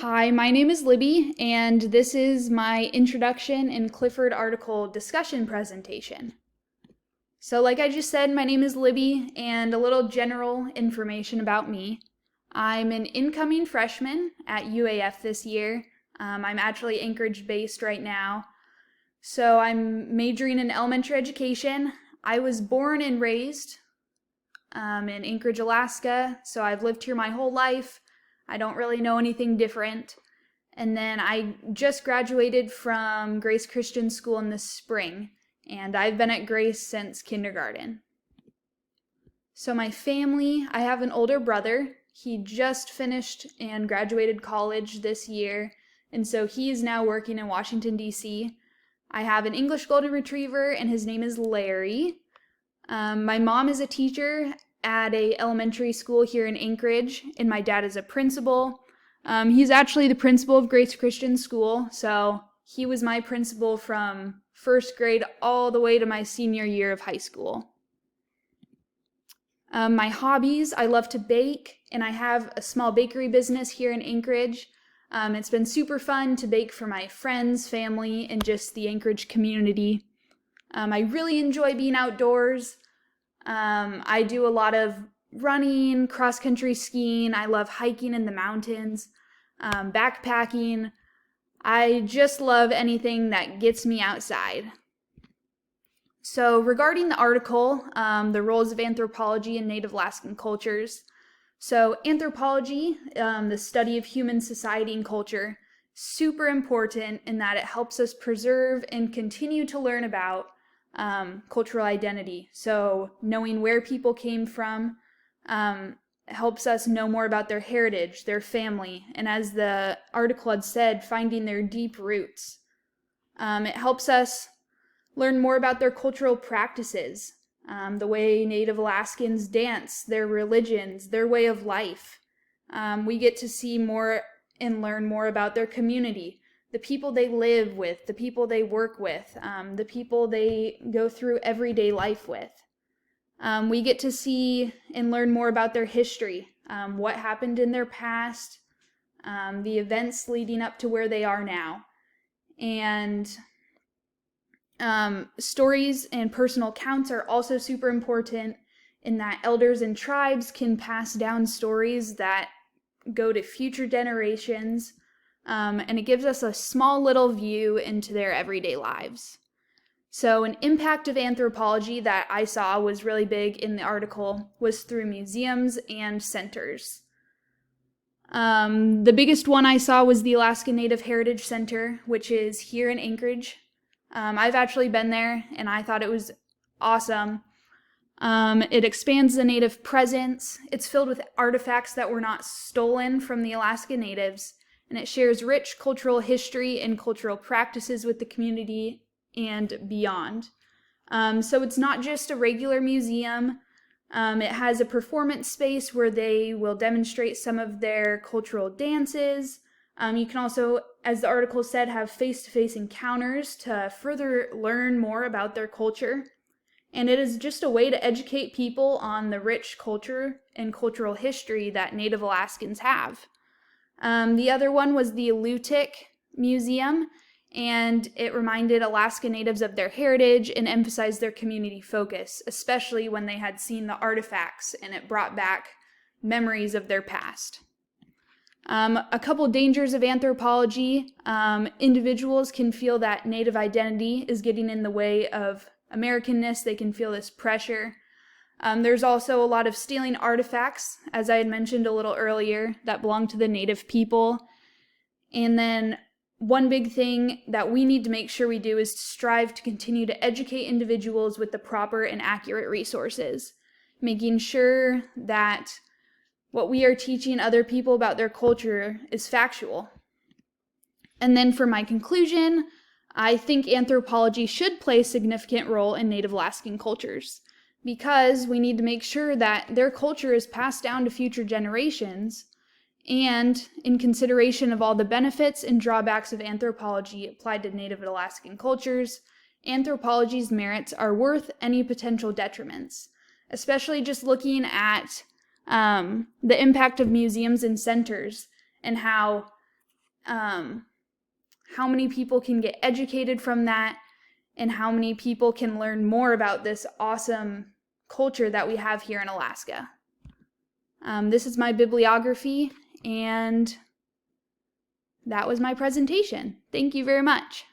Hi, my name is Libby, and this is my Introduction and Clifford article discussion presentation. So like I just said, my name is Libby, and a little general information about me. I'm an incoming freshman at UAF this year. I'm actually Anchorage-based right now. So I'm majoring in elementary education. I was born and raised in Anchorage, Alaska, so I've lived here my whole life. I don't really know anything different. And then I just graduated from Grace Christian School in the spring, and I've been at Grace since kindergarten. So my family, I have an older brother. He just finished and graduated college this year, and so he is now working in Washington, D.C. I have an English Golden Retriever, and his name is Larry. My mom is a teacher at a elementary school here in Anchorage, and my dad is a principal. He's actually the principal of Grace Christian School, so he was my principal from first grade all the way to my senior year of high school. My hobbies, I love to bake, and I have a small bakery business here in Anchorage. It's been super fun to bake for my friends, family, and just the Anchorage community. I really enjoy being outdoors. I do a lot of running, cross-country skiing. I love hiking in the mountains, backpacking. I just love anything that gets me outside. So regarding the article, the roles of anthropology in Native Alaskan cultures. So anthropology, the study of human society and culture, super important in that it helps us preserve and continue to learn about cultural identity. So knowing where people came from helps us know more about their heritage, their family, and as the article had said, finding their deep roots. It helps us learn more about their cultural practices, the way Native Alaskans dance, their religions, their way of life. We get to see more and learn more about their community, the people they live with, the people they work with, the people they go through everyday life with. We get to see and learn more about their history, what happened in their past, the events leading up to where they are now. And stories and personal accounts are also super important in that elders and tribes can pass down stories that go to future generations. And it gives us a small little view into their everyday lives. So an impact of anthropology that I saw was really big in the article was through museums and centers. The biggest one I saw was the Alaskan Native Heritage Center, which is here in Anchorage. I've actually been there, and I thought it was awesome. It expands the Native presence. It's filled with artifacts that were not stolen from the Alaska Natives, and it shares rich cultural history and cultural practices with the community and beyond. So it's not just a regular museum. It has a performance space where they will demonstrate some of their cultural dances. You can also, as the article said, have face-to-face encounters to further learn more about their culture. And it is just a way to educate people on the rich culture and cultural history that Native Alaskans have. The other one was the Alutiiq Museum, and it reminded Alaska Natives of their heritage and emphasized their community focus, especially when they had seen the artifacts, and it brought back memories of their past. A couple dangers of anthropology. Individuals can feel that Native identity is getting in the way of Americanness. They can feel this pressure. There's also a lot of stealing artifacts, as I had mentioned a little earlier, that belong to the Native people. And then one big thing that we need to make sure we do is to strive to continue to educate individuals with the proper and accurate resources, making sure that what we are teaching other people about their culture is factual. And then for my conclusion, I think anthropology should play a significant role in Native Alaskan cultures, because we need to make sure that their culture is passed down to future generations, and in consideration of all the benefits and drawbacks of anthropology applied to Native Alaskan cultures, anthropology's merits are worth any potential detriments, especially just looking at the impact of museums and centers and how how many people can get educated from that, and how many people can learn more about this awesome culture that we have here in Alaska. This is my bibliography, and that was my presentation. Thank you very much.